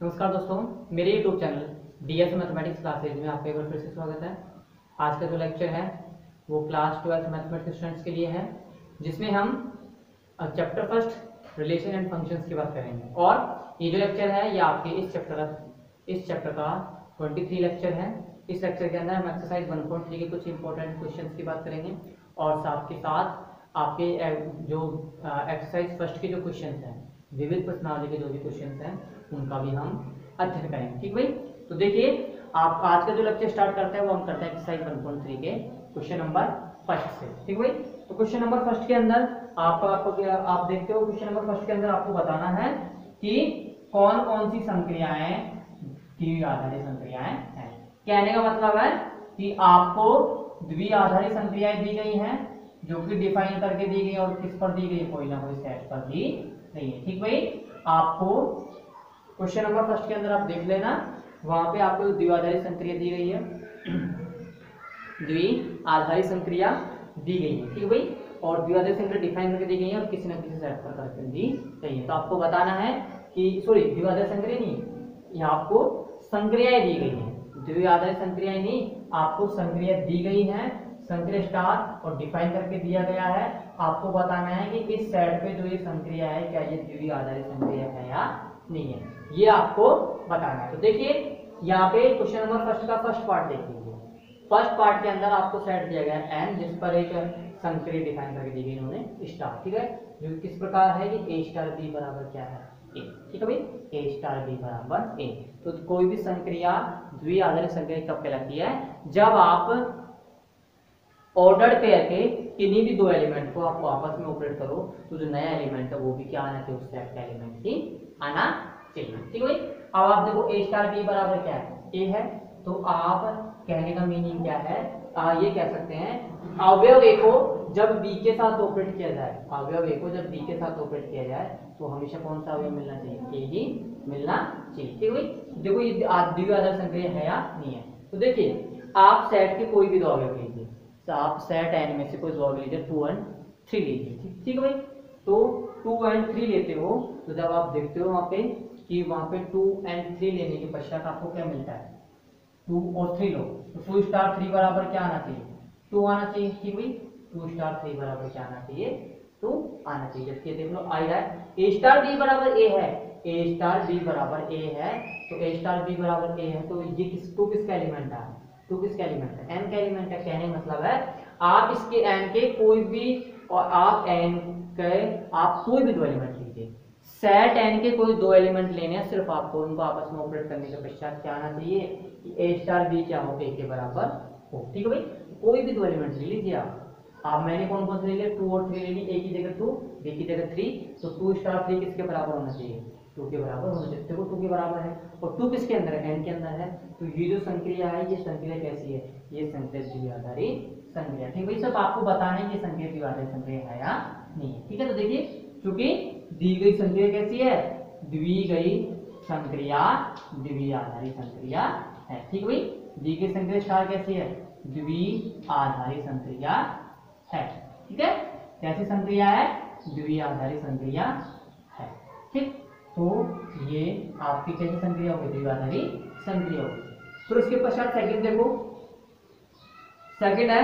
नमस्कार दोस्तों, मेरे YouTube channel DS mathematics classes में आपका एक बार फिर से स्वागत है। आज का जो लेक्चर है वो क्लास 12 मैथमेटिक्स स्टूडेंट्स के लिए है, जिसमें हम chapter first relation and functions की बात करेंगे। और ये जो लेक्चर है ये आपके इस चैप्टर का 23 लेक्चर है। इस लेक्चर के अंदर हम एक्सरसाइज 1.3 के कुछ इंपॉर्टेंट क्वेश्चंस की बात करेंगे और साथ के साथ आपके जो एक्सरसाइज फर्स्ट के जो क्वेश्चंस हैं, विविध प्रश्नावली के जो भी क्वेश्चंस हैं उनका भी हम अध्ययन करेंगे। ठीक भाई, तो देखिए आप आज का जो लेक्चर स्टार्ट करते हैं वो हम करते हैं एक्सरसाइज 1.3 के क्वेश्चन नंबर फर्स्ट से। ठीक भाई, तो क्वेश्चन नंबर फर्स्ट के अंदर आप देखते हो, क्वेश्चन नंबर फर्स्ट के अंदर आपको बताना है कि कौन कौन सी संक्रियाएं द्विआधारी संक्रियाएं हैं। कहने का मतलब है कि आपको द्विआधारी संक्रियाएं दी गई हैं जो कि डिफाइन करके दी गई और किस पर दी गई, कोई ना कोई सेट पर दी गई है। ठीक भाई, आपको क्वेश्चन नंबर फर्स्ट के अंदर आप देख लेना, वहां पे आपको द्विआधारी संक्रिया दी गई है, द्विआधारी संक्रिया दी गई है। ठीक भाई, और द्विआधारी संक्रिया डिफाइन करके दी गई है और किसी न किसी सेट पर करके दी गई है। तो आपको बताना है कि द्विआधारी संक्रिया नहीं, यहाँ आपको संक्रियाएं दी गई है, द्विआधारी संक्रियाएं नहीं, आपको संक्रिया दी गई है, संक्रिया स्टार और डिफाइन करके दिया गया है। आपको बताना है कि इस सेट पे जो ये संक्रिया है क्या ये द्विआधारी संक्रिया है या नहीं है, ये आपको बताना है। तो देखिए यहाँ पे क्वेश्चन नंबर फर्स्ट का फर्स्ट पार्ट देख लीजिए। फर्स्ट पार्ट के अंदर आपको सेट दिया गया है एन, जिस पर एक संक्रिया डिफाइन करके दी गई इन्होंने स्टार। ठीक है, जो किस प्रकार है कि ए स्टार बी बराबर क्या है, ए। ठीक है भाई, ए स्टार बी बराबर ए। तो कोई भी संक्रिया द्विआधारी संक्रिया कब कहलाती है, जब आप ऑर्डर्ड पेयर के किन्हीं भी दो एलिमेंट को आप आपस में ऑपरेट करो तो जो नया एलिमेंट है वो भी क्या आना चाहिए, उस सेट का एलिमेंट ही आना चाहिए। ठीक है, अब आप देखो ए स्टार बी बराबर क्या है, ए है। तो आप कहने का मीनिंग क्या है, ये कह सकते हैं अवयव ए को जब बी के साथ ऑपरेट किया जाए, अवयव ए को जब बी के साथ ऑपरेट किया जाए तो हमेशा कौन सा अवयव मिलना चाहिए, ए ही मिलना चाहिए। ठीक है, देखो ये द्विआधारी संक्रिया है या नहीं है। तो देखिए आप सेट के कोई भी दो अवयव लीजिए, तो आप सेट एन में से कोई दो अवयव लीजिए, 2 और 3 लीजिए। ठीक है भाई, तो 2 और 3 लेते हो तो जब आप देखते हो वहां पे कि वहां पे 2 और 3 लेने के पश्चात आपको क्या मिलता है, 2 और 3 लो तो 2 स्टार 3 बराबर क्या आना चाहिए, 2 आना चाहिए। ठीक भाई, 2 स्टार 3 बराबर क्या आना चाहिए, 2 आना चाहिए। जबकि देख लो आ रहा है ए स्टार बी बराबर ए है, ए स्टार बी बराबर ए है, तो ए स्टार बी बराबर ए है, तो ये किसका एलिमेंट है, टू किसका एलिमेंट है, एन का एलिमेंट है। कहने का मतलब है आप इसके एन के कोई भी और आप एन के आप कोई भी दो एलिमेंट लीजिए, सेट एन के कोई दो एलिमेंट लेने हैं, सिर्फ आपको उनको आपस में ऑपरेट करने के पश्चात क्या आना चाहिए कि ए स्टार बी क्या हो, ए के बराबर हो। ठीक है भाई, कोई भी दो एलिमेंट ले लीजिए आप मैंने कौन कौन से ले लिया, 2 और 3 ले ली, ए की जगह 2 बी की जगह 3, तो 2 स्टार 3 किसके बराबर होना चाहिए, 2 के बराबर होना चाहिए। देखो 2 के बराबर है और 2 किसके अंदर है, एन के अंदर है। तो ये जो संक्रिया है ये संक्रिया कैसी है, ये संक्रिया द्विआधारी संक्रिया। ठीक है, सब आपको बताना है कि संक्रिया द्विआधारी संक्रिया है या नहीं है। ठीक है, तो देखिए चूंकि दी गई संक्रिया कैसी है, दी गई संक्रिया द्विआधारी संक्रिया है। ठीक भाई, दी गई संक्रिया स्टार कैसी है, द्विआधारी संक्रिया है। ठीक है, कैसी संक्रिया है, द्विआधारी संक्रिया है। ठीक, तो ये आपकी कैसी संक्रिया होगी, द्विआधारी संक्रिया होगी। तो इसके पश्चात सेकंड देखो, सेकंड है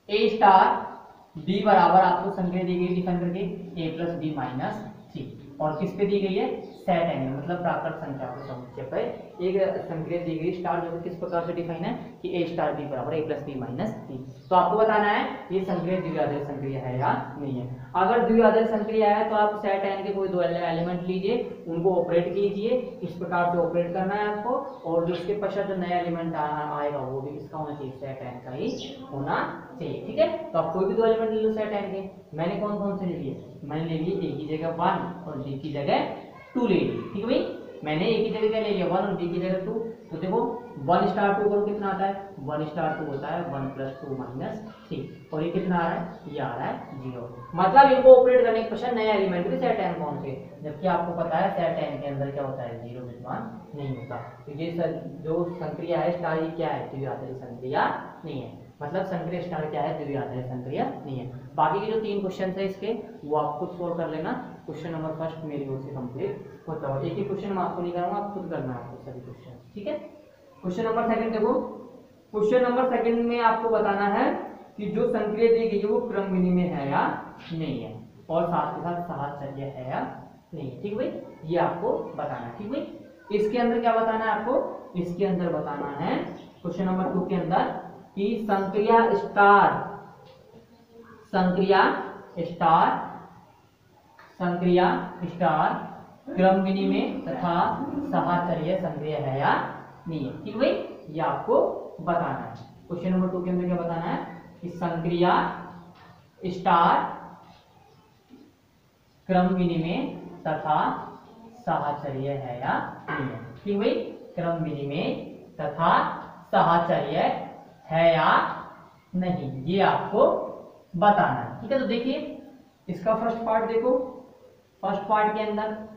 ए स्टार बी बराबर आपको संक्रिया दी गई डिफाइन करके ए प्लस बी माइनस सी, और किस पे दी गई है, सेट एन मतलब प्राकृत संख्या के समुच्चय पर एक संक्रिया दी गई स्टार, जो किस प्रकार से डिफाइन है कि ए स्टार बी बराबर ए प्लस बी माइनस सी। तो आपको बताना है ये संक्रिया द्विआधारी संक्रिया है या नहीं है। अगर द्विआधारी संक्रिया है तो आप सेट एन के कोई दो एलिमेंट लीजिए, उनको ऑपरेट कीजिए, इस प्रकार से ऑपरेट करना है आपको, और जो उसके पश्चात जो नया एलिमेंट आएगा वो भी किसका होना चाहिए, सेट एन का ही होना चाहिए। ठीक है, तो आप कोई भी दो एलिमेंट ले लो सेट एन के, मैंने कौन कौन से ले लिए, मैंने ले लिए ए की जगह 1 और बी की जगह 2 ले ली। ठीक है भाई, मैंने ए की जगह क्या ले लिया, 1 और बी की जगह 2। तो देखो 1 स्टार 2 करो कितना आता है, 1 स्टार 2 होता है 1 प्लस 2 माइनस 3, और ये कितना आ रहा है, ये आ रहा है 0। मतलब इनको ऑपरेट करने के पश्चात नया एलिमेंट भी सेट एन कौन से, जबकि आपको पता है सेट एन के अंदर क्या होता है, 0 विद्यमान नहीं होता। तो ये जो संक्रिया है स्टार, ये क्या है, द्विआधारी संक्रिया नहीं है। मतलब संक्रिया स्टार क्या है, द्विआधारी संक्रिया नहीं है। बाकी के जो 3 क्वेश्चन है इसके वो आप खुद सोल्व कर लेना, क्वेश्चन नंबर फर्स्ट मेरी ओर से कंप्लीट होता है। एक ही क्वेश्चन मैं आपको नहीं कराऊंगा, आप खुद करना है आपको सभी क्वेश्चन, ठीक है। क्वेश्चन नंबर सेकंड देखो, क्वेश्चन नंबर सेकंड में आपको बताना है कि जो संक्रिया दी गई है वो क्रम विनिमय है या नहीं है, और साथ के साथ साहचर्य है या नहीं, ठीक भाई, ये आपको बताना है, ठीक भाई। इसके अंदर क्या बताना है आपको, इसके अंदर बताना है क्वेश्चन नंबर 2 के अंदर कि संक्रिया स्टार क्रम विनिमय तथा साहचर्य संक्रिय है या नहीं है, ठीक भाई, ये आपको बताना है। क्वेश्चन नंबर 2 के अंदर क्या बताना है कि संक्रिया स्टार क्रम विनिमय तथा साहचर्य है या नहीं है, ठीक भाई, क्रम विनिमय तथा साहचर्य है या नहीं, ये आपको बताना है, ठीक है। तो देखिए इसका फर्स्ट पार्ट देखो, फर्स्ट पार्ट के अंदर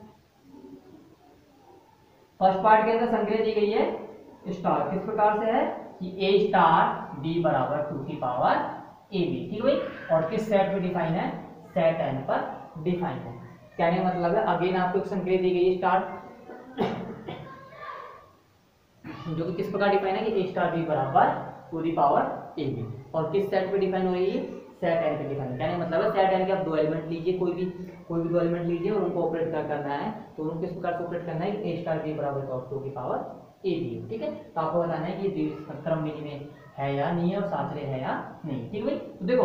संक्रिया दी गई है स्टार, किस प्रकार से है कि a स्टार b बराबर 2 की पावर ab, ठीक भाई, और किस सेट पे डिफाइन है, सेट n पर डिफाइन है। कहने का मतलब है अगेन आपको एक संक्रिया दी गई है स्टार जो कि किस प्रकार डिफाइन है कि a स्टार b बराबर 2 की पावर ab, और किस सेट पे डिफाइन हो रही है, सेट n पे डिफाइन। कहने का मतलब है सेट n के आप दो एलिमेंट लीजिए, कोई भी दो एलिमेंट लीजिए और उनको ऑपरेट करना है, तो उनको किस प्रकार से ऑपरेट करना है, a स्टार b बराबर 2 की पावर ab, ठीक है। तो आपको बताना है कि क्रम विनिमय है या नहीं है और साहचर्य है या नहीं, ठीक भाई। तो देखो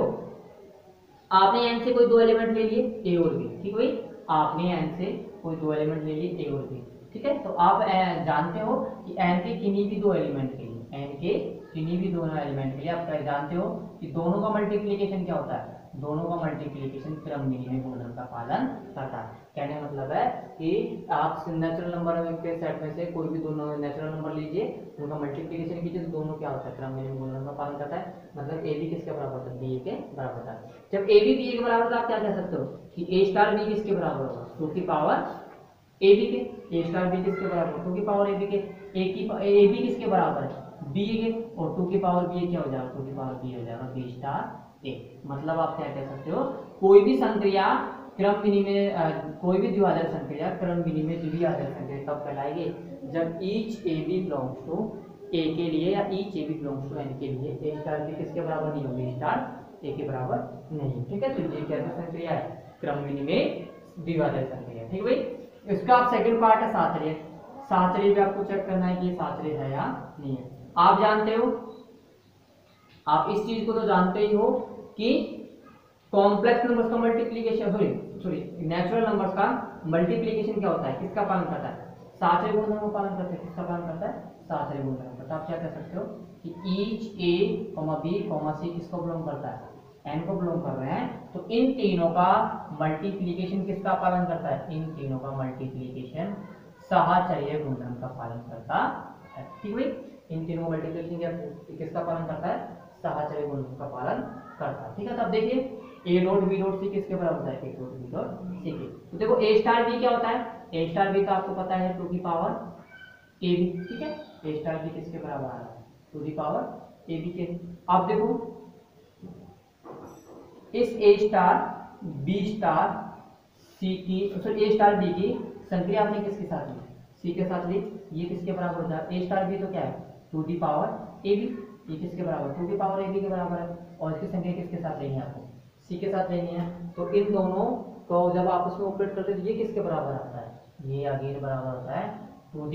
आपने n से कोई दो एलिमेंट ले लिए a और b, ठीक भाई, आपने n से कोई दो एलिमेंट ले लिए a और b, ठीक है। तो आप जानते हो कि n के किन्हीं भी दो एलिमेंट के लिए, n के किन्हीं भी दोनों एलिमेंट के लिए आप जानते हो कि दोनों का मल्टीप्लिकेशन क्या होता है, दोनों का मल्टीप्लिकेशन क्रम विनिमय गुणधर्म का पालन करता है। कहने का मतलब है कि आप नेचुरल नंबर के सेट में से कोई भी दोनों नेचुरल नंबर लीजिए, उनका मल्टीप्लिकेशन कीजिए, तो दोनों क्या होता है, क्रम विनिमय गुणधर्म का पालन करता है। मतलब ए बी किसके बराबर होता है, बी ए के बराबर होता है। जब ए बी बी ए के बराबर होता है आप क्या कह सकते हो कि ए स्टार बी किसके बराबर होगा, 2 की पावर ए बी के, ए स्टार बी किसके बराबर, 2 की पावर ए बी के, ए बी किसके बराबर है, बी के, और 2 की पावर बी क्या हो जाएगा, 2 की पावर बी हो जाएगा बी स्टार ए। मतलब आप क्या कह सकते हो, कोई भी संक्रिया क्रम विनिमय, कोई भी द्विआधारी संक्रिया क्रम विनिमय द्विआधारी संक्रिया कब कहलाएगी, जब each A B belongs to A के लिए या each A B belongs to N के लिए ए स्टार बी किसके बराबर नहीं होगी, स्टार ए के बराबर नहीं, ठीक है। तो ये कैसी संक्रिया है, क्रम विनिमय द्विआधारी संक्रिया, ठीक भाई। इसका आप सेकंड पार्ट है साहचर्य, साहचर्य भी आपको चेक करना है कि साहचर्य है या नहीं है। आप जानते हो, आप इस चीज को तो जानते ही हो कि कॉम्प्लेक्स नंबर्स का मल्टीप्लिकेशन, सॉरी नेचुरल नंबर्स का मल्टीप्लिकेशन क्या होता है, किसका पालन करता है, साहचर्य गुणधर्म का पालन करता है। किसका पालन करता है, साहचर्य गुणधर्म का। तो आप क्या कह सकते हो कि ईच ए बी सी किसको बिलोंग करता है, एन को बिलोंग कर रहे हैं, तो इन तीनों का मल्टीप्लिकेशन किसका पालन करता है, इन तीनों का मल्टीप्लिकेशन साहचर्य गुणधर्म का पालन करता है, ठीक भाई। इन तीनों मल्टीप्लिकेशन किसका पालन करता है, साहचर्य गुणधर्म का पालन करता है, ठीक है। तब देखिए A dot B dot C किसके बराबर होता है, A dot B dot C के। तो देखो ए स्टार बी क्या होता है, ए स्टार बी तो आपको पता है 2 की पावर ए बी, ठीक है। ए स्टार बी किसके बराबर आ रहा है, 2 की पावर ए बी के। अब देखो इस ए स्टार बी स्टार सी की, सॉरी ए स्टार बी की संक्रिया आपने किसके साथ ली, सी के साथ ली, ये किसके बराबर होता है, ए स्टार बी तो क्या है 2 की पावर ए बी, ये किसके बराबर 2 की पावर ए बी के बराबर है, और इसकी संख्या किसके साथ लेनी है, आपको सी के साथ लेनी है। तो इन दोनों को जब आपस में ऑपरेट करते हैं तो ये किसके बराबर आता है, ये अगेन बराबर होता है 2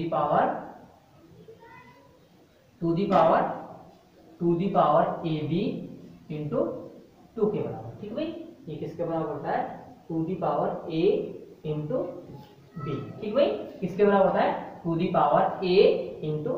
की पावर ए बी इंटू 2 के बराबर, ठीक भाई। ये किसके बराबर होता है, 2 की पावर ए इंटू बी, ठीक भाई। किसके बराबर होता है, 2 की पावर ए इंटू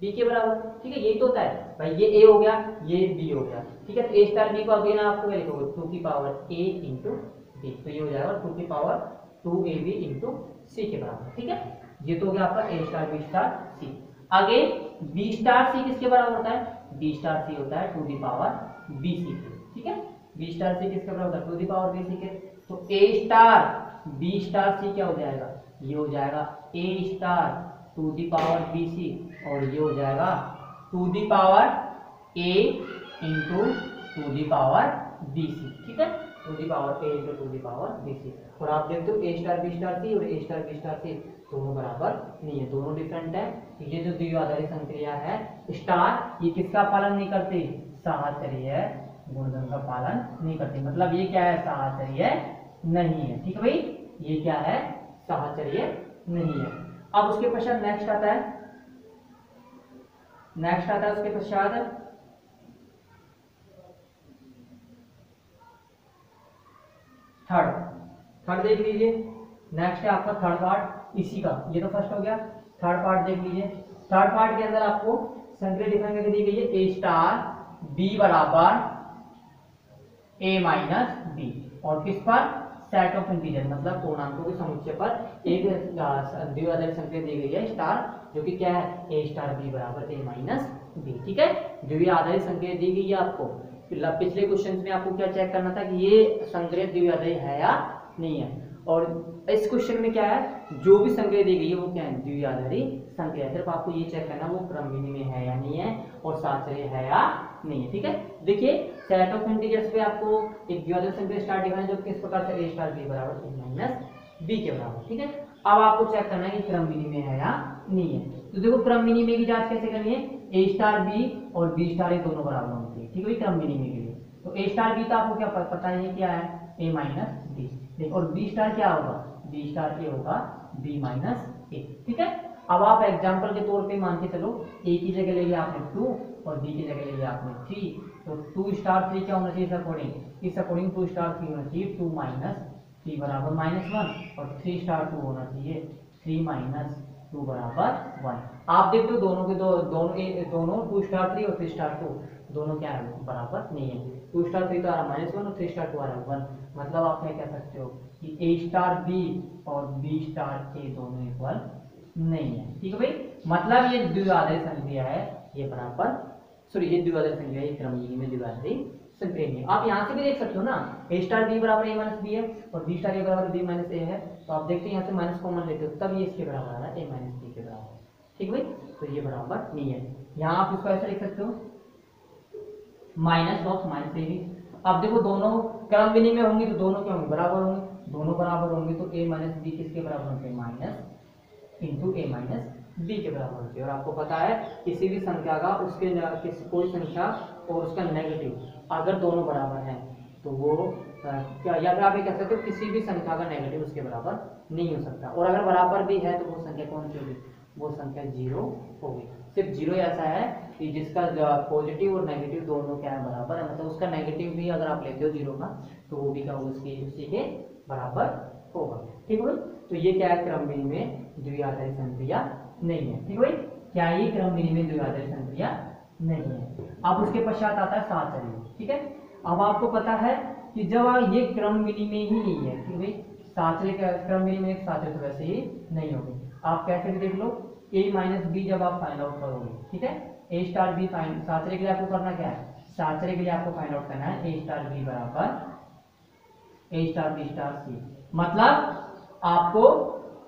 बी के बराबर, ठीक है। यही तो होता है भाई, ये ए हो गया, ये बी हो गया, ठीक है। तो ए स्टार बी को अगेन आपको क्या लिखोगे, 2 की पावर ए इंटू बी, तो ये हो जाएगा 2 की पावर 2 ए बी इंटू सी के बराबर, ठीक है। ये तो हो गया आपका ए स्टार बी स्टार सी। आगे बी स्टार सी किसके बराबर होता है, बी स्टार सी होता है 2 की पावर बी सी के, ठीक है। बी स्टार सी किसके बराबर होता है, 2 की पावर बी सी के। तो ए स्टार बी स्टार सी क्या हो जाएगा, ये हो जाएगा ए स्टार 2 की पावर बी सी, और ये हो जाएगा 2 की पावर ए इंटू 2 की पावर बी सी, ठीक है। To the power A into to the power B C. और आप देखते हो A star B star C और A star B star C दोनों बराबर नहीं है, दोनों डिफरेंट है। ये जो द्विआधारी संक्रिया है स्टार, ये किसका पालन नहीं करती, साहचर्य गुणधर्म का पालन नहीं करती। मतलब ये क्या है, साहचर्य नहीं है। ठीक है भाई, ये क्या है, साहचर्य नहीं है। अब उसके पश्चात नेक्स्ट आता है, उसके पश्चात थर्ड देख लीजिए। नेक्स्ट है आपका थर्ड पार्ट इसी का, ये तो फर्स्ट हो गया। थर्ड पार्ट देख लीजिए। थर्ड पार्ट के अंदर आपको संक्रिया डिफाइन करके दी गई है ए स्टार बी बराबर ए माइनस बी, और किस पर, सेट ऑफ इंटीजर मतलब पूर्णांकों के समुच्चय पर एक द्विआधारी संक्रिया दी गई है स्टार, जो कि क्या है, ए स्टार बी बराबर ए माइनस बी। ठीक है, द्विआधारी संक्रिया दी गई है आपको। पिछले क्वेश्चन में आपको क्या चेक करना था कि ये संक्रिया द्विआधारी है या नहीं है, और इस क्वेश्चन में क्या है, जो भी संक्रिया दी गई है वो क्या है, द्विआधारी संक्रिया। सिर्फ आपको ये चेक करना वो क्रमविधि में है या नहीं है, और साहचर्य है या नहीं है। ठीक है, देखिए सेट ऑफ इंटीजर्स पे आपको एक द्विआधारी संक्रिया स्टार दिखाना है जो किस प्रकार से, ए स्टार बी बराबर ए माइनस बी के बराबर। ठीक है, अब आपको चेक करना है कि क्रमविधि में है या नहीं है। तो देखो क्रमविधि में की जांच कैसे करनी है, ए स्टार बी और बी स्टार ये दोनों बराबर होने चाहिए। ठीक है, क्रमविधि में के लिए तो ए स्टार बी तो आपको क्या पता है क्या है, ए माइनस बी, और बी स्टार क्या होगा, बी स्टार ए होगा बी माइनस ए। ठीक है, अब आप एग्जांपल के तौर पे मान के चलो, ए की जगह ले लिया आपने 2 और बी की जगह ले लिया आपने 3, तो 2 स्टार 3 क्या होना चाहिए इस अकॉर्डिंग 2 स्टार 3 होना चाहिए 2 माइनस 3 बराबर -1, और 3 स्टार 2 होना चाहिए 3 माइनस 2 बराबर 1। आप देखते हो दोनों के दोनों 2 स्टार 3 और 3 स्टार 2 दोनों क्या है, बराबर नहीं है। 2 स्टार 3 तो आ रहा -1 और 3 स्टार 2 आ रहा 1, मतलब आप क्या कह सकते हो कि ए स्टार बी और बी स्टार ए दोनों इक्वल नहीं है। ठीक है भाई, मतलब ये द्विआधारी संक्रिया है, ये बराबर ये द्विआधारी संक्रिया, ये क्रमविधि में द्विआधारी संक्रिया नहीं है। आप यहाँ से भी देख सकते हो ना, ए स्टार बी बराबर ए माइनस बी है और बी स्टार ए बराबर बी माइनस ए है, तो आप देखते हैं यहाँ से माइनस कॉमन लेते हो तब ये इसके बराबर आ रहा है, ए माइनस बी के बराबर। ठीक भाई, तो ये बराबर नहीं है। यहाँ आप इसको ऐसे लिख सकते हो minus of minus A B. अब देखो दोनों क्रमविधि में होंगी तो दोनों क्या होंगे, बराबर होंगे, दोनों बराबर होंगे तो ए माइनस बी किसके बराबर होते हैं, माइनस इंटू ए माइनस बी के बराबर होती है। और आपको पता है किसी भी संख्या का कोई संख्या और उसका नेगेटिव अगर दोनों बराबर हैं तो वो क्या, या फिर आप ये कह सकते हो किसी भी संख्या का नेगेटिव उसके बराबर नहीं हो सकता, और अगर बराबर भी है तो वो संख्या कौन सी होगी, वो संख्या 0 होगी। सिर्फ 0 ऐसा है कि जिसका पॉजिटिव और नेगेटिव दोनों क्या है, बराबर है, मतलब उसका नेगेटिव भी अगर आप लेते हो 0 का तो वो भी क्या होगा, उसी के बराबर होगा। ठीक है भाई, तो ये क्या है, क्रमविधि में द्विआधारी संक्रिया नहीं है। ठीक है भाई, क्या ये क्रमविधि में द्विआधारी संक्रिया नहीं है। अब उसके पश्चात आता है साहचर्य। ठीक है, अब आपको पता है कि जब ये क्रमविधि में ही नहीं है, ठीक है, साहचर्य क्रमविधि में एक साहचर्य तो वैसे ही नहीं होगी। आप कैसे भी देख लो, ए माइनस बी जब आप फाइंड आउट करोगे, ठीक है, ए स्टार बी फाइंड, साहचर्य के लिए आपको करना क्या है, साहचर्य के लिए आपको फाइंड आउट करना है ए स्टार बी बराबर ए स्टार बी स्टार सी, मतलब आपको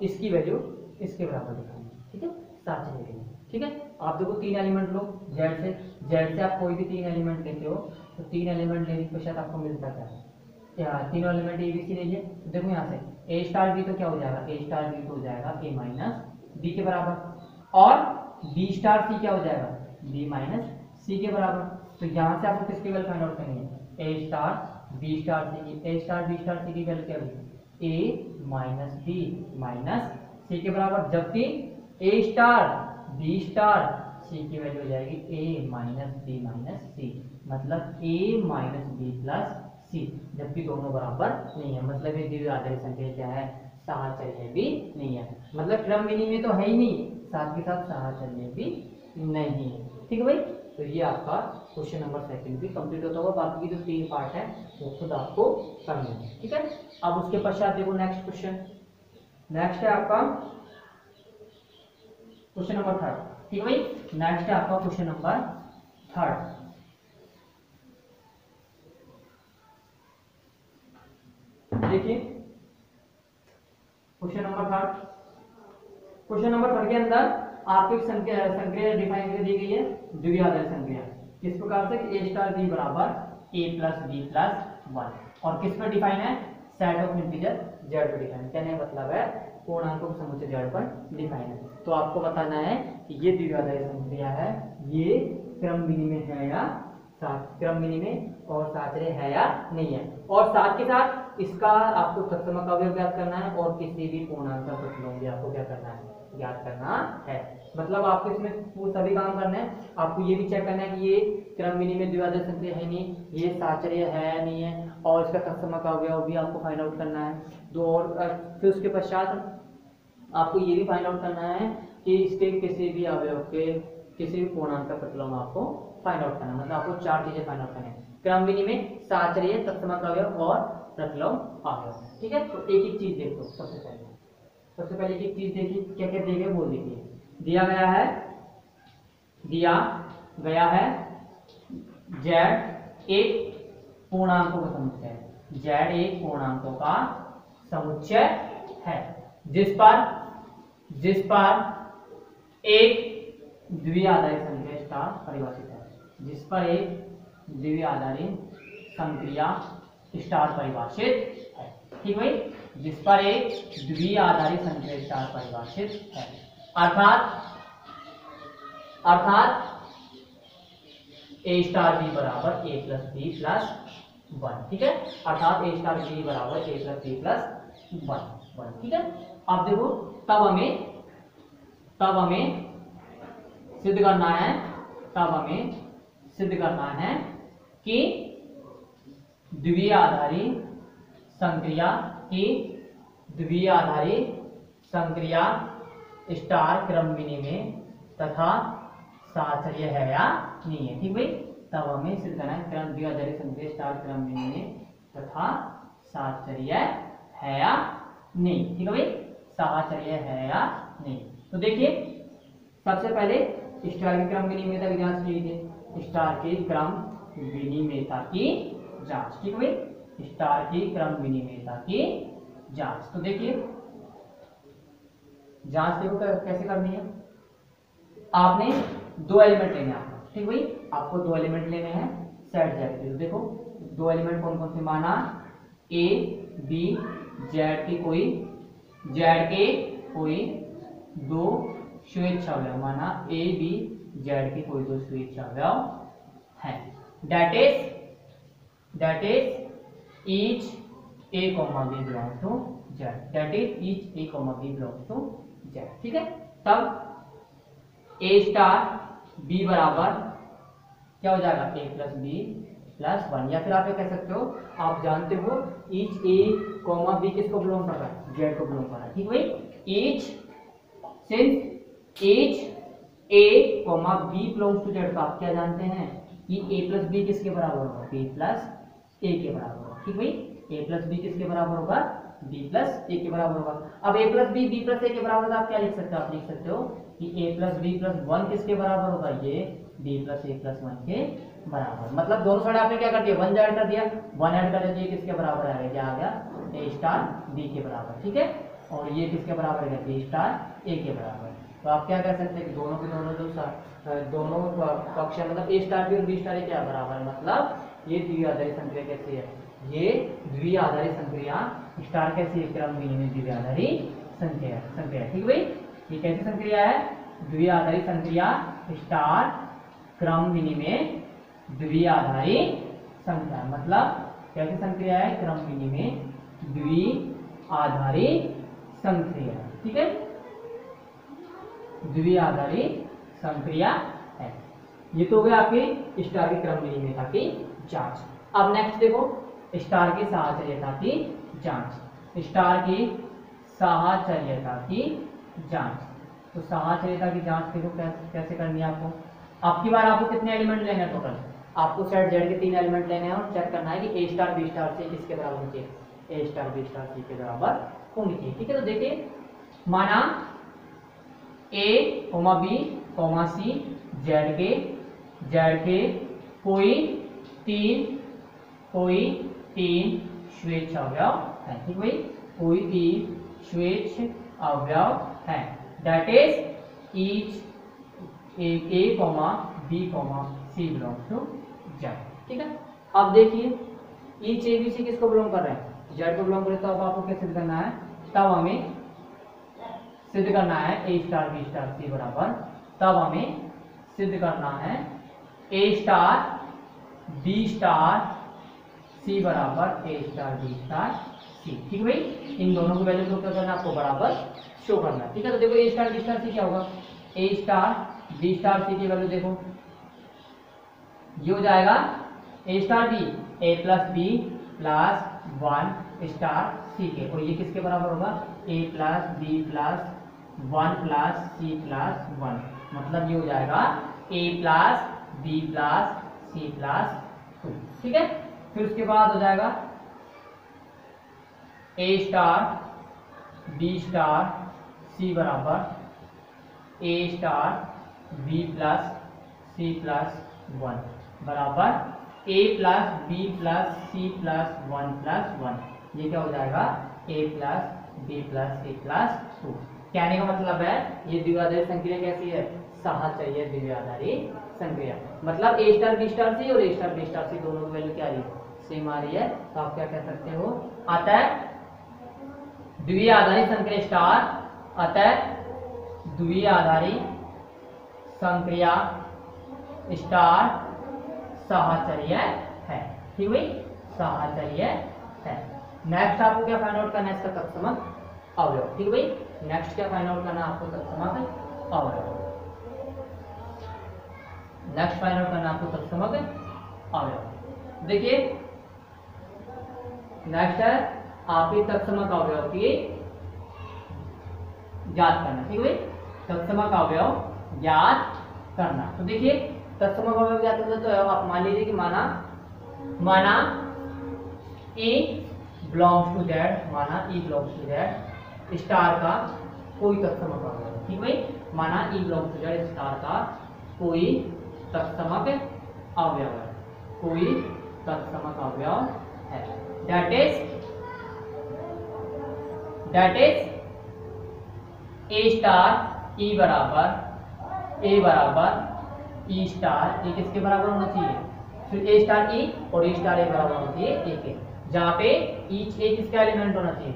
इसकी वैल्यू इसके बराबर दिखानी है। ठीक है, साहचर्य के लिए। ठीक है, आप देखो 3 एलिमेंट लो, जेड से आप कोई भी 3 एलिमेंट लेते हो तो 3 एलिमेंट लेने के पश्चात आपको मिलता क्या है, तीनों एलिमेंट ए बी सी ले लिए, तो देखो यहाँ से ए स्टार बी तो क्या हो जाएगा, ए स्टार बी तो हो जाएगा ए माइनस बी के बराबर, और बी स्टार सी क्या हो जाएगा, बी माइनस सी के बराबर। तो यहाँ से आपको किसकी वैल्यू फाइंड आउट करनी है, ए स्टार बी स्टार सी की, ए स्टार बी स्टार सी की वैल्यू क्या होगी, ए माइनस बी माइनस सी के बराबर, जबकि ए स्टार बी स्टार सी की वैल्यू हो जाएगी ए माइनस बी माइनस सी, मतलब ए माइनस बी प्लस सी, जबकि दोनों बराबर नहीं है, मतलब ये द्विआधारी संख्या क्या है, साहचर्य भी नहीं है, मतलब क्रमविधि में तो है ही नहीं, साथ के साथ साहचर्य भी नहीं है। ठीक है भाई, तो ये आपका क्वेश्चन नंबर 2 भी कंप्लीट होता होगा, बाकी की जो 3 पार्ट है वो खुद आपको करना है। ठीक है, अब उसके पश्चात देखो नेक्स्ट क्वेश्चन, नेक्स्ट है आपका क्वेश्चन नंबर 3। ठीक है भाई, नेक्स्ट है आपका क्वेश्चन नंबर 3। देखिए क्वेश्चन नंबर 3, क्वेश्चन नंबर 3 के अंदर आपको एक संक्रिया डिफाइन करके दी गई है, द्विआधारी संक्रिया, किस प्रकार से, ए स्टार बी बराबर ए प्लस बी प्लस 1। और किस पर डिफाइन है, सेट ऑफ इंटीजर जेड पर डिफाइन। कहने का मतलब है पूर्णांकों के समुच्चय जेड पर डिफाइन है। तो आपको बताना है कि ये द्विआधारी संक्रिया है, ये क्रम विनिमय है या क्रम विनिमय और साचर्य है या नहीं है। और साथ के साथ इसका आपको तत्समक अवयव ज्ञात करना है और किसी भी पूर्णांक का प्रतिलोम भी आपको क्या करना है, ज्ञात करना है। मतलब आपको इसमें वो सभी काम करने हैं। आपको ये भी चेक करना है कि ये क्रम विनिमय द्विआधारी संक्रिया है नहीं, ये साचर्य है या नहीं है, और इसका तत्समक अवयव भी आपको फाइंड आउट करना है। दो और फिर उसके पश्चात आपको ये भी फाइंड आउट करना है कि इसके किसी भी अवयव के किसी भी पूर्णांक का प्रतिलोम आपको फाइंड आउट करना है। मतलब आपको चार चीजें फाइंड आउट करनी है, क्रम विनिमय, साचर्य, तत्समक अवयव और प्रतिलोम अवयव। ठीक है, तो एक एक चीज देखो। सबसे पहले एक एक चीज देखिए, क्या क्या दिए गए वो देखिए। दिया गया है z एक पूर्णांकों का समुच्चय है, z एक पूर्णांकों का समुच्चय है जिस पर एक द्विआधारी संक्रिया स्टार परिभाषित है, जिस पर एक द्विआधारी संक्रिया स्टार परिभाषित है। ठीक भाई, जिस पर एक द्विआधारी संक्रिया स्टार परिभाषित है, अर्थात ए स्टार बी बराबर ए प्लस बी प्लस 1। ठीक है, अर्थात ए स्टार बी बराबर ए प्लस बी प्लस 1। ठीक है, अब देखो तब हमें सिद्ध करना है कि द्विआधारी संक्रिया स्टार क्रम विनिमय तथा साचर्य है या नहीं है। ठीक भाई, तब हमें सिद्ध करना है क्रम द्विआधारी संक्रिया स्टार क्रम विनिमय तथा साचर्य है या नहीं। ठीक है भाई, साचर्य है या नहीं। तो देखिए सबसे पहले स्टार की क्रम विनिमयता की जांच कीजिए, स्टार की क्रम विनिमयता की जांच। ठीक है भाई, स्टार की क्रम विनिमयता की जांच। तो देखिए जांच देखो कैसे करनी है। आपने दो एलिमेंट लेने हैं। ठीक भाई, आपको दो एलिमेंट लेने हैं सेट जेड के। देखो दो एलिमेंट कौन कौन से, माना ए बी जेड के कोई दो स्वेच्छा अवयव, माना ए बी जेड के कोई दो स्वेच्छा अवयव है। That is each A comma B belongs to Z. That is each A comma B belongs to Z. ठीक है, तब ए स्टार बी बराबर क्या हो जाएगा, ए प्लस बी प्लस 1। या फिर आप ये कह सकते हो, आप जानते हो ईच ए कॉमा बी किसको बिलोंग कर रहा है, जेड को बिलोंग कर रहा है। ठीक भाई, each since each A comma B belongs to Z, तो आप क्या जानते हैं कि ए प्लस बी किसके बराबर होगा, बी प्लस ए के बराबर होगा। ठीक भाई, ए प्लस बी किसके बराबर होगा, बी प्लस ए के बराबर होगा। अब ए प्लस बी प्लस ए के बराबर तो आप क्या लिख सकते हो, आप लिख सकते हो कि ए प्लस बी प्लस 1 किसके बराबर होगा, ये बी प्लस ए प्लस 1 के बराबर। मतलब दोनों साइड आपने क्या कर दिया, 1 ऐड कर दिया, 1 ऐड कर दिया, किसके बराबर आ गया, आ गया ए स्टार बी के बराबर। ठीक है, और ये किसके बराबर है, बी स्टार ए के बराबर। तो आप क्या कह सकते हैं कि दोनों के दोनों पक्ष मतलब ए स्टार बी और बी स्टार ए क्या बराबर है। मतलब ये द्विआधारी संक्रिया कैसी है, ये द्विआधारी संक्रिया स्टार कैसी है, क्रम विनिमय द्विआधारी संक्रिया। ठीक भाई, ये कैसी संक्रिया है, द्विआधारी संक्रिया स्टार क्रम विनिमय द्विआधारी संक्रिया। मतलब कैसी संक्रिया है, क्रम विनिमय द्विआधारी संक्रिया। ठीक है, द्विआधारी संक्रिया है। ये तो हो गया आपकी स्टार की क्रम विनिमयता की जांच। अब नेक्स्ट देखो स्टार की साहचर्यता की जांच। स्टार की साहचर्यता की जांच, तो साहचर्यता की जांच देखो कैसे करनी है आपको। आपकी बार आपको कितने एलिमेंट लेने हैं टोटल, आपको सेट जेड के 3 एलिमेंट लेने हैं और चेक करना है कि ए स्टार बी स्टार से किसके बराबर होनी चाहिए, A star B star C के बराबर होनी चाहिए। ठीक है, तो देखिए माना A comma B comma C Z के कोई तीन स्वेच्छ अवयव है। ठीक भाई, कोई 3 स्वेच्छ अवयव है। That is each A comma B comma C belongs to Z. ठीक है, अब देखिए ईच ए बी सी किसको बिलोंग कर रहे हैं, जेड को बिलोंग कर रहे हैं। तो अब आपको क्या सिद्ध करना है, तब हमें सिद्ध करना है ए स्टार बी स्टार सी बराबर, तब हमें सिद्ध करना है ए स्टार बी स्टार सी बराबर ए स्टार बी स्टार सी। ठीक है भाई, इन दोनों की वैल्यू को क्या करना है, आपको बराबर शो करना है। ठीक है, तो देखो A star B star C क्या होगा, A star B star C की वैल्यू देखो, ये हो जाएगा A star B A plus B plus 1 star C के, और ये किसके बराबर होगा, A plus B plus 1 plus C plus 1, मतलब ये हो जाएगा A plus B plus C plus 2। ठीक है, फिर उसके बाद हो जाएगा ए स्टार बी स्टार सी बराबर A star B plus C plus 1 बराबर A plus B plus C plus 1 plus 1, ये क्या हो जाएगा A plus B plus C plus 2। कहने का मतलब है ये द्विआधारी संक्रिया कैसी है, साहचर्य द्विआधारी संक्रिया, मतलब ए स्टार बी स्टार सी और A star B star C दोनों की वैल्यू क्या आ रही है, सेम आ रही है। तो आप क्या कह सकते हो, अतः द्विआधारी संक्रिया स्टार, अतः द्विआधारी संक्रिया स्टार साहचर्य है। ठीक भाई, साहचर्य है। नेक्स्ट आपको क्या फाइंड आउट करना है, इसका तत्समक अवयव। ठीक भाई, नेक्स्ट क्या फाइंड आउट करना है आपको, तत्समक अवयव। नेक्स्ट फाइंड आउट करना है आपको तत्समक अवयव। देखिए नेक्स्ट है आपकी तत्समक अवयव की ज्ञात करना। ठीक भाई, तत्समक अवयव ज्ञात करना। तो देखिए तत्समक अवयव ज्ञात करना, तो आप मान लीजिए कि माना ए बिलोंग्स टू जेड, माना ई बिलोंग्स टू जेड स्टार का कोई तत्समक अवयव। ठीक भाई, माना ई बिलोंग्स टू जेड स्टार का कोई तत्समक अवयव है, कोई तत्समक अवयव है, दैट इज ए स्टार ई बराबर ए बराबर ई स्टार, ये किसके बराबर होना चाहिए, फिर ए स्टार ई और ए स्टार ए बराबर होना चाहिए ए के, जहाँ पे ईच ए किसका एलिमेंट होना चाहिए,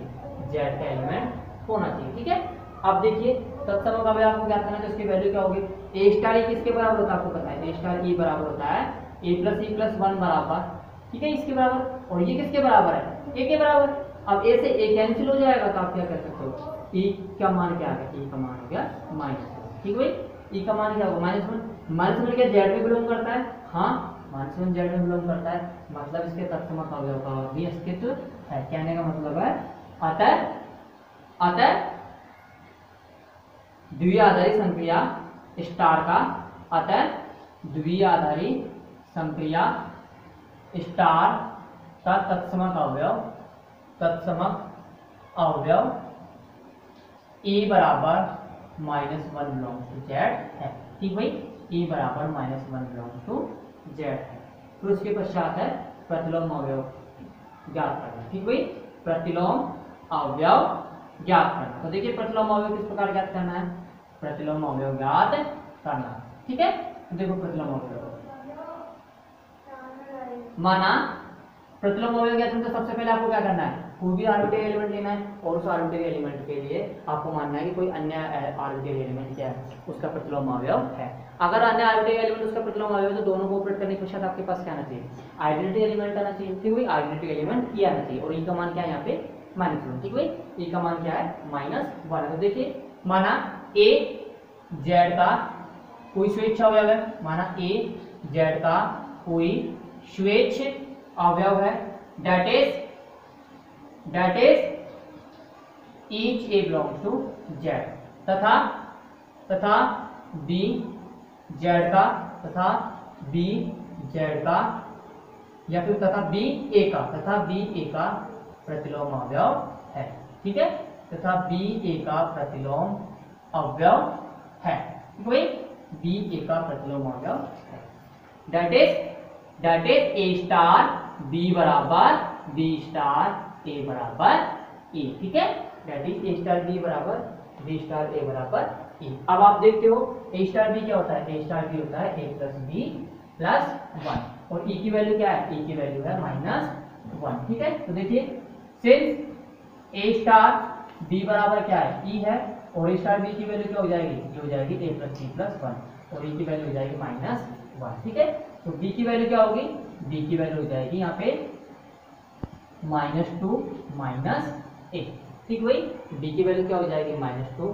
जेड का एलिमेंट होना चाहिए। ठीक है, अब देखिए तत्समक अवयव आपको ज्ञात करना है, तो इसकी वैल्यू क्या होगी, ए स्टार ई किसके बराबर होता है आपको पता है, ए स्टार ई बराबर होता है ए प्लस ई प्लस 1 बराबर, ठीक है, इसके बराबर, और ये किसके बराबर है, ए के बराबर। अब ए से ए कैंसिल हो जाएगा, तो आप क्या कर सकते हो, ई का मान क्या आ गया, ई का मान हो गया -1। ठीक भाई, ई का मान क्या होगा -1, -1 क्या जेड में बिलोंग करता है, हाँ -1 जेड में बिलोंग करता है, मतलब इसके तत्समक अवयव का भी अस्तित्व है। कहने का मतलब है अतः द्विआधारी संक्रिया स्टार का, अतः द्विआधारी संक्रिया स्टार का तत्समक अवयव ए बराबर -1 बिलोंग्स टू जेड है। ठीक भाई, ए बराबर -1 बिलोंग्स टू जेड है। फिर उसके पश्चात है प्रतिलोम अवयव ज्ञात करना। ठीक भाई, प्रतिलोम अवयव ज्ञात करना। तो देखिए प्रतिलोम अवयव किस प्रकार ज्ञात करना है, प्रतिलोम अवयव ज्ञात करना। ठीक है, तो देखो प्रतिलोम अवयव, माना प्रतिलोम अवयव ज्ञात करना, तो सबसे पहले आपको क्या करना है, कोई भी आर्बिट्ररी एलिमेंट लेना है, और उस आर्बिट्ररी एलिमेंट के लिए आपको मानना है कि कोई अन्य आर्बिट्ररी एलिमेंट क्या है, उसका प्रतिलोम अवयव है। अगर अन्य आर्बिट्ररी एलिमेंट उसका प्रतिलोम अवयव है, तो दोनों को ऑपरेट करने के पश्चात आपके पास क्या आना चाहिए, आइडेंटिटी एलिमेंट आना चाहिए। ठीक है, आइडेंटिटी एलिमेंट ये आना चाहिए, और ई का मान क्या है यहाँ पे -1। ठीक है, ई का मान क्या है -1। तो देखिए माना ए जेड का कोई स्वेच्छ अवयव है, माना ए जेड का कोई स्वेच्छ अवयव है, that is each A belongs to Z, तथा बी जेड का, तथा बी जेड का, या फिर तथा बी ए का प्रतिलोम अवयव है। ठीक है, तथा बी ए का प्रतिलोम अवयव है। भाई बी ए का प्रतिलोम अवयव है, that is A star B बराबर बी स्टार ए बराबर ए। ठीक है, that is A star B बराबर बी स्टार ए बराबर ए। अब आप देखते हो ए स्टार बी क्या होता है, ए स्टार बी होता है ए प्लस बी प्लस 1, और ई की वैल्यू क्या है, ई की वैल्यू है 1। ठीक है, तो देखिए सिंस ए स्टार बी बराबर क्या है, ई है, और ए स्टार बी की वैल्यू क्या हो जाएगी, ये हो जाएगी ए प्लस बी प्लस 1, और ई की वैल्यू हो जाएगी -1। ठीक है, तो बी की वैल्यू क्या होगी, बी की वैल्यू हो जाएगी यहाँ पे -2 -a। ठीक भाई, बी की वैल्यू क्या हो जाएगी, -2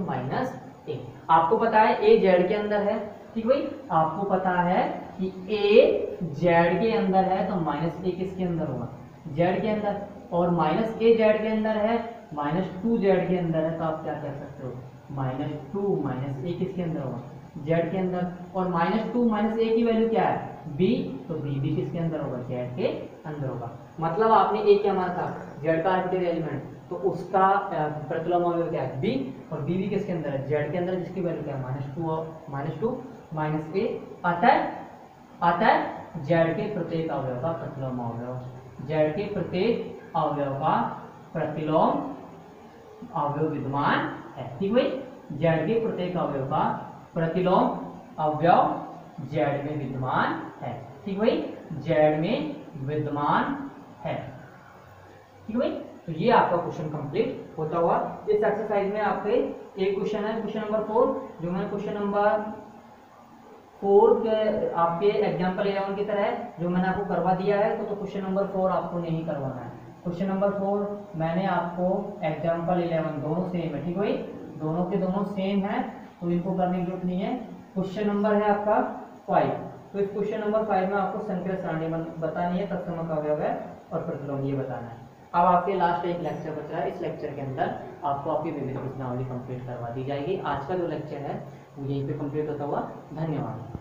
-a। आपको पता है ए जेड के अंदर है। ठीक भाई, आपको पता है कि ए जेड के अंदर है, तो -a किसके अंदर होगा, जेड के अंदर, और -a जेड के अंदर है, -2 जेड के अंदर है, तो आप क्या कह सकते हो, -2 -a किसके अंदर होगा, जेड के अंदर, और -2 -a की वैल्यू क्या है, b, तो b भी किसके अंदर होगा, जेड के अंदर होगा। मतलब आपने a क्या माना था, जेड का आर्बिट्रेरी एलिमेंट, तो उसका प्रतिलोम अवयव क्या है, b, और b भी किसके अंदर है, जेड के अंदर, जिसकी वैल्यू क्या है, -2 -a। अतः जेड के प्रत्येक अवयव का प्रतिलोम अवयव, जेड के प्रत्येक अवयव का प्रतिलोम अवयव विद्यमान है। ठीक भाई, जेड के प्रत्येक अवयव का प्रतिलोम अवयव जेड में विद्यमान है। ठीक भाई, जेड में विद्यमान है। ठीक भाई, तो ये आपका क्वेश्चन कंप्लीट होता हुआ। इस एक्सरसाइज में आपके एक क्वेश्चन है, क्वेश्चन नंबर 4, जो मैंने क्वेश्चन नंबर 4 के आपके एग्जाम्पल 11 की तरह है, जो मैंने आपको करवा दिया है, तो क्वेश्चन नंबर 4 आपको नहीं करवाना है। क्वेश्चन नंबर 4 मैंने आपको एग्जाम्पल 11 दोनों सेम है। ठीक भाई, दोनों के दोनों सेम है, तो इनको करने की जरूरत नहीं है। क्वेश्चन नंबर है आपका 5, तो इस क्वेश्चन नंबर 5 में आपको संख्या सारणी बतानी है, तत्सम का अवयव है और प्रतिलोम ये बताना है। अब आपके लास्ट एक लेक्चर बच रहा है, इस लेक्चर के अंदर आपको आपकी विविध प्रश्नावली कंप्लीट करवा दी जाएगी। आज का जो लेक्चर है वो यहीं पे कंप्लीट होता हुआ। धन्यवाद।